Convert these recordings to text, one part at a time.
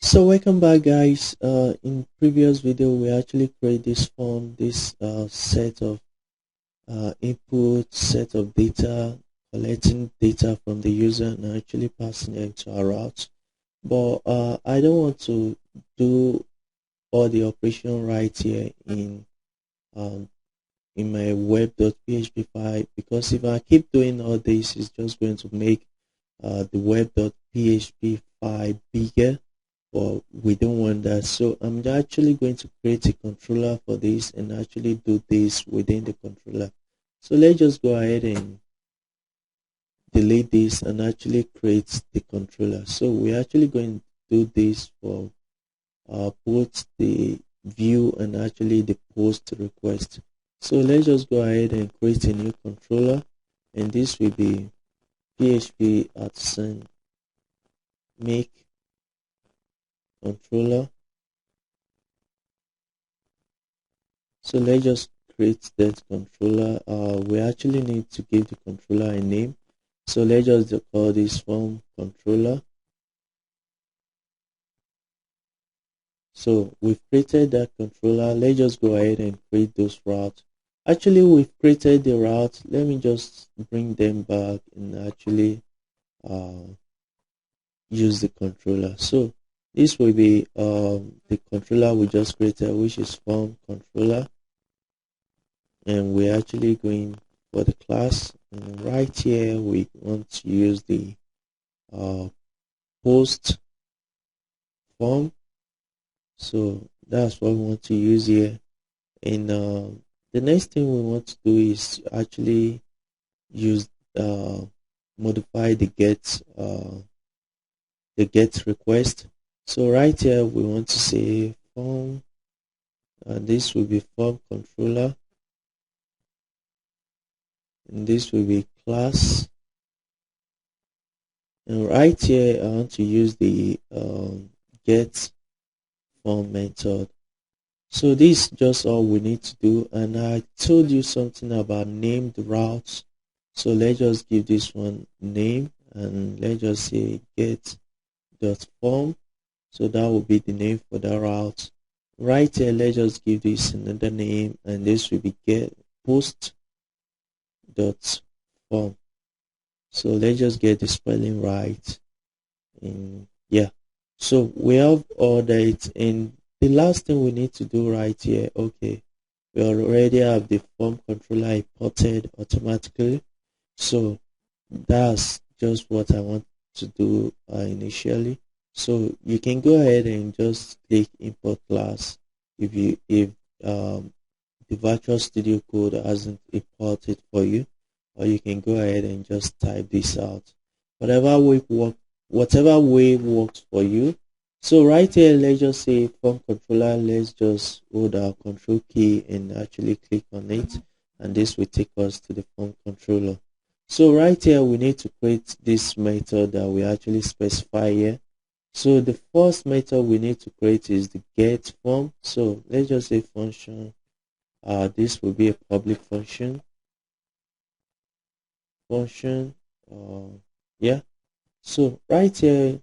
So welcome back, guys. In previous video we actually create this form, this set of input, set of data, collecting data from the user and actually passing them to our route. But I don't want to do all the operation right here um, in my web.php file, because if I keep doing all this, it's just going to make the web.php file bigger. But we don't want that, so I'm actually going to create a controller for this and actually do this within the controller. So let's just go ahead and delete this and actually create the controller. So we're actually going to do this for both the view and actually the post request. So let's just go ahead and create a new controller, and this will be php @ make controller. So let's just create that controller. We actually need to give the controller a name. So let's just call this form controller. So we've created that controller. Let's just go ahead and create those routes. Actually, we've created the route. Let me just bring them back and actually use the controller. So this will be the controller we just created, which is form controller. And we're actually going for the class, and right here we want to use the post form. So that's what we want to use here. And the next thing we want to do is actually use modify the get request. So right here we want to say form, and this will be form controller, and this will be class. And right here I want to use the get form method. So this is just all we need to do, and I told you something about named routes. So let's just give this one name, and let's just say get.form. So that will be the name for the route. Right here, let's just give this another name, and this will be get post.form. So let's just get the spelling right. And yeah, so we have all that. And the last thing we need to do right here, okay, we already have the form controller imported automatically. So that's just what I want to do initially. So you can go ahead and just click import class if the Virtual Studio Code hasn't imported for you, or you can go ahead and just type this out. Whatever way works for you. So right here, let's just say form controller. Let's just hold our control key and actually click on it, and this will take us to the form controller. So right here, we need to create this method that we actually specify here. So the first method we need to create is the get form. So let's just say function. This will be a public function. Yeah. So right here,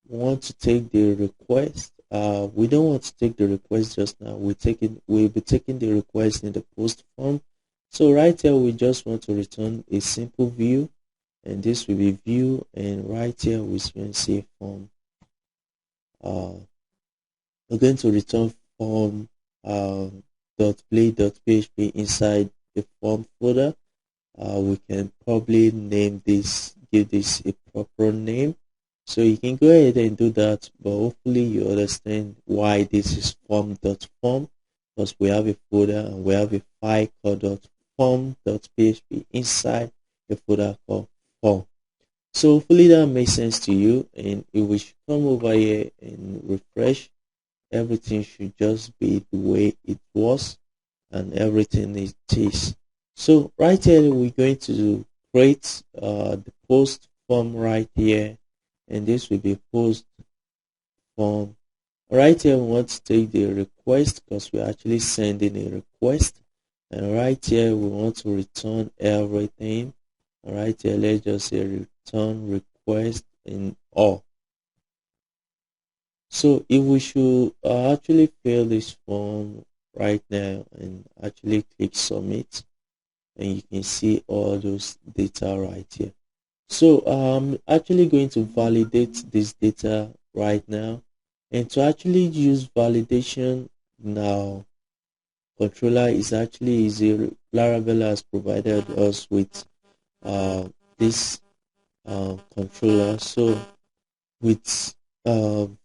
we want to take the request. We don't want to take the request just now. We'll be taking the request in the post form. So right here, we just want to return a simple view, and this will be view. And right here, we're going to say form. We're going to return form .play.php inside the form folder. We can probably name this, give this a proper name. So you can go ahead and do that, but hopefully you understand why this is form.form, because we have a folder and we have a file called .form.php inside a folder called form. So hopefully that makes sense to you, and if we should come over here and refresh, everything should just be the way it was, and everything it is. So right here, we're going to create the post form right here, and this will be post form. Right here, we want to take the request because we're actually sending a request, and right here, we want to return everything. Right here, let's just say return request in all. So if we should actually fill this form right now and actually click submit, and you can see all those data right here. So I'm actually going to validate this data right now, and to actually use validation now, controller is actually easy. Laravel has provided us with this controller. So with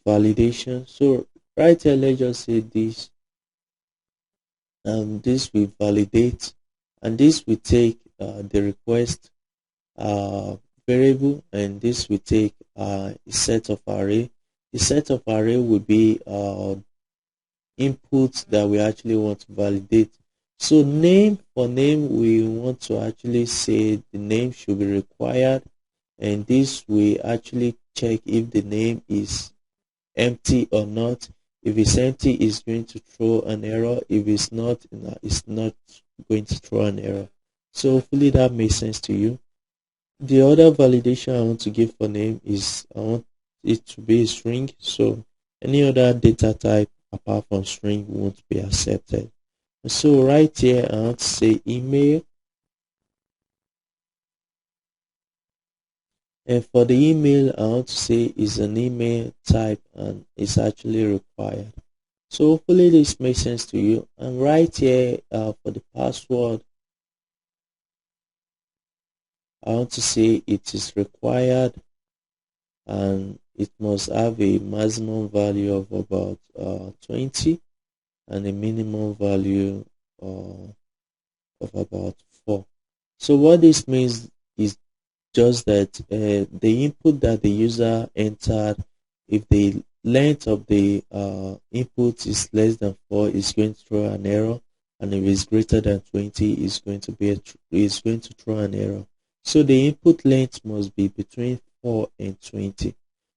validation, so right here, let's just say this will validate, and this will take the request variable, and this will take a set of array. The set of array will be inputs that we actually want to validate. So name, for name, we want to actually say the name should be required, and this will actually check if the name is empty or not. If it's empty, it's going to throw an error. If it's not going to throw an error. So hopefully that makes sense to you. The other validation I want to give for name is I want it to be a string. So any other data type apart from string won't be accepted. So right here I want to say email, and for the email I want to say is an email type and it's actually required. So hopefully this makes sense to you. And right here for the password, I want to say it is required and it must have a maximum value of about 20 and a minimum value of about 4. So what this means is just that the input that the user entered, if the length of the input is less than 4, is going to throw an error, and if it's greater than 20, is going to throw an error. So the input length must be between 4 and 20.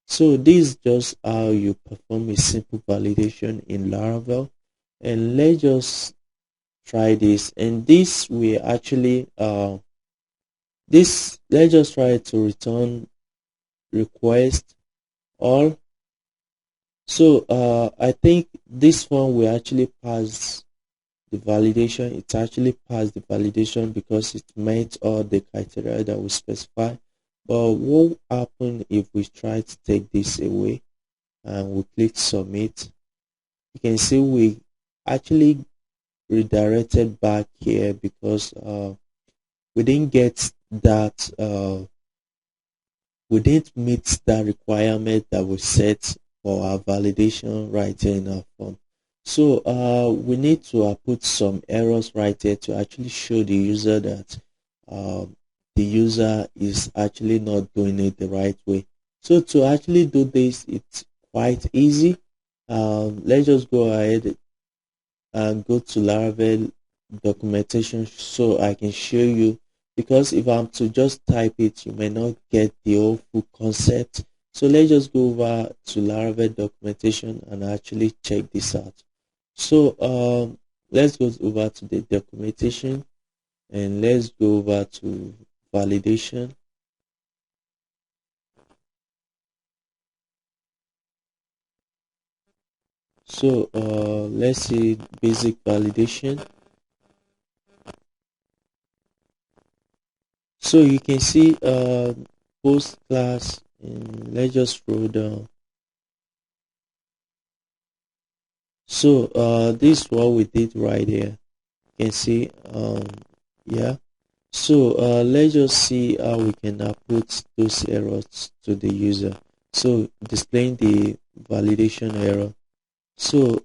So this is just how you perform a simple validation in Laravel, and let's just try this. And this we actually let's just try to return request all. So I think this one will actually pass the validation. It actually passed the validation because it met all the criteria that we specify. But what will happen if we try to take this away and we click submit? You can see we actually redirected back here because we didn't get that we didn't meet that requirement that we set for our validation right here in our form. So we need to put some errors right here to actually show the user that the user is actually not doing it the right way. So to actually do this, it's quite easy. Let's just go ahead and go to Laravel documentation so I can show you, because if I'm to just type it, you may not get the whole full concept. So let's just go over to Laravel documentation and actually check this out. So let's go over to the documentation and let's go over to validation. So let's see basic validation. So you can see post class, and let's just scroll down. So this is what we did right here. You can see yeah. So let's just see how we can put those errors to the user. So displaying the validation error. So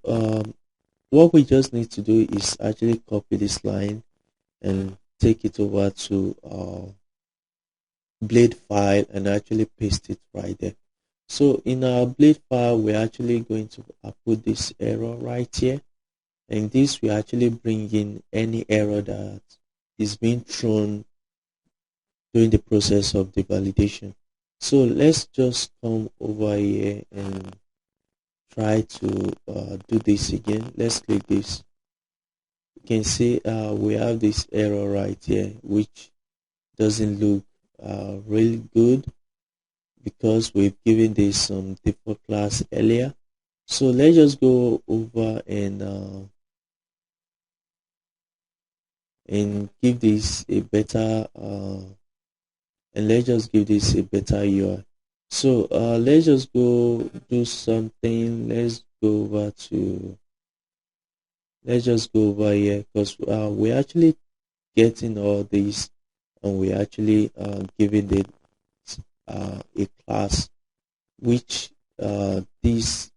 what we just need to do is actually copy this line and take it over to blade file and actually paste it right there. So in our blade file, we're actually going to put this error right here, and this will actually bring in any error that is being thrown during the process of the validation. So let's just come over here and try to do this again. Let's click this. You can see we have this error right here, which doesn't look really good because we've given this some default class earlier. So let's just go over and give this a better and let's just give this a better UI. So let's just go do something. Let's just go over here, because we're actually getting all these, and we're actually giving it a class, which this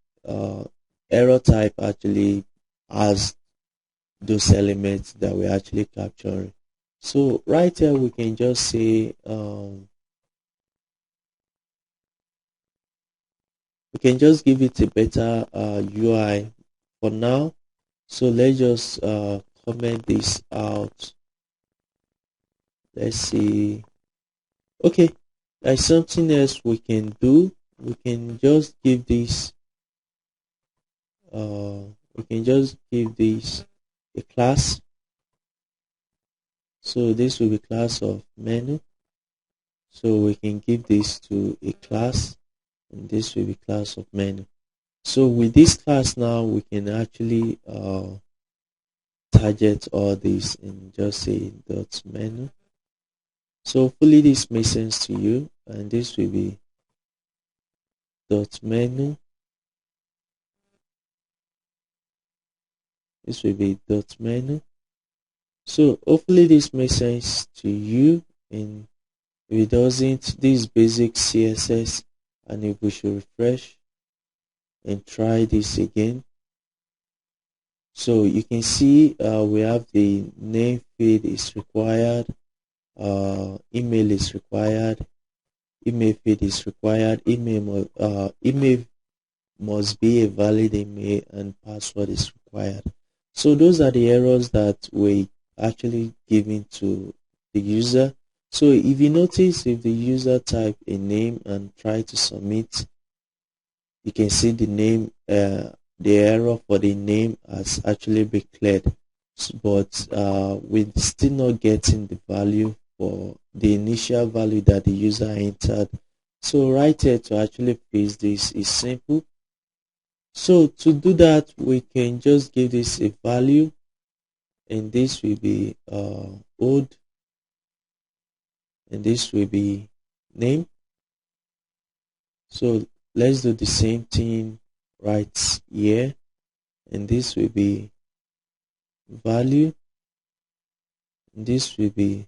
error type actually has those elements that we're actually capturing. So right here we can just say we can just give it a better UI for now. So let's just comment this out. Let's see. Okay, there's something else we can do. We can just give this a class. So this will be class of menu. So we can give this to a class, and this will be class of menu. So with this class now, we can actually target all this and just say dot menu. So hopefully this makes sense to you, and this will be dot menu. This will be dot menu. So hopefully this makes sense to you, and if it doesn't, this basic CSS, and if we should refresh and try this again. So you can see we have the name field is required, email is required, email field is required, email must be a valid email, and password is required. So those are the errors that we actually giving to the user. So if you notice, if the user type a name and try to submit, you can see the name, the error for the name has actually been cleared, but we're still not getting the value for the initial value that the user entered. So right here, to actually fix this is simple. So to do that, we can just give this a value, and this will be old, and this will be name. So let's do the same thing right here, and this will be value, and this will be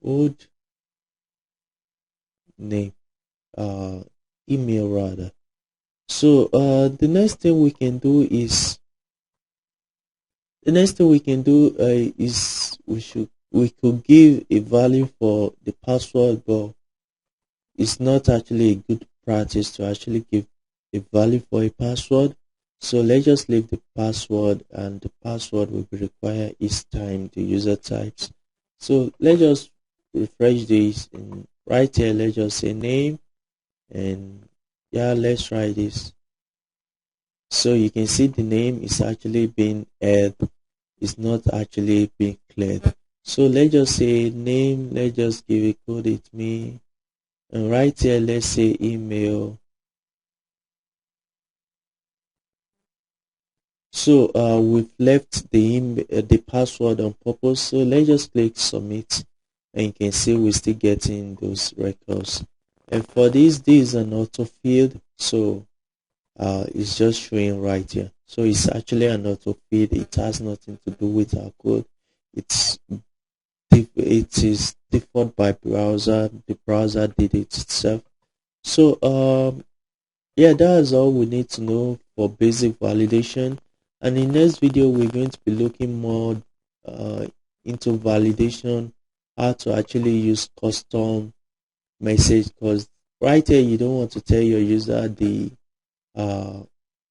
old, name, email rather. So the next thing we can do is we could give a value for the password, but it's not actually a good practice to actually give a value for a password. So let's just leave the password, and the password will be required each time the user types. So let's just refresh this, and right here let's just say name, and yeah, let's try this. So you can see the name is actually being added, it's not actually being cleared. So let's just say name, let's just give it code it me, and right here let's say email. So we've left the password on purpose, so let's just click submit, and you can see we're still getting those records. And for this is an auto field, so it's just showing right here. So it's actually an auto field, it has nothing to do with our code. It is default by browser, the browser did it itself. So yeah, that's all we need to know for basic validation. And in next video we're going to be looking more into validation, how to actually use custom message, because right here you don't want to tell your user the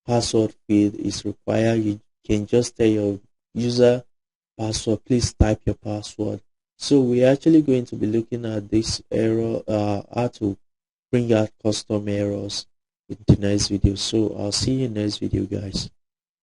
password field is required. You can just tell your user password, please type your password. So we're actually going to be looking at this error, how to bring out custom errors in the next video. So I'll see you in the next video, guys.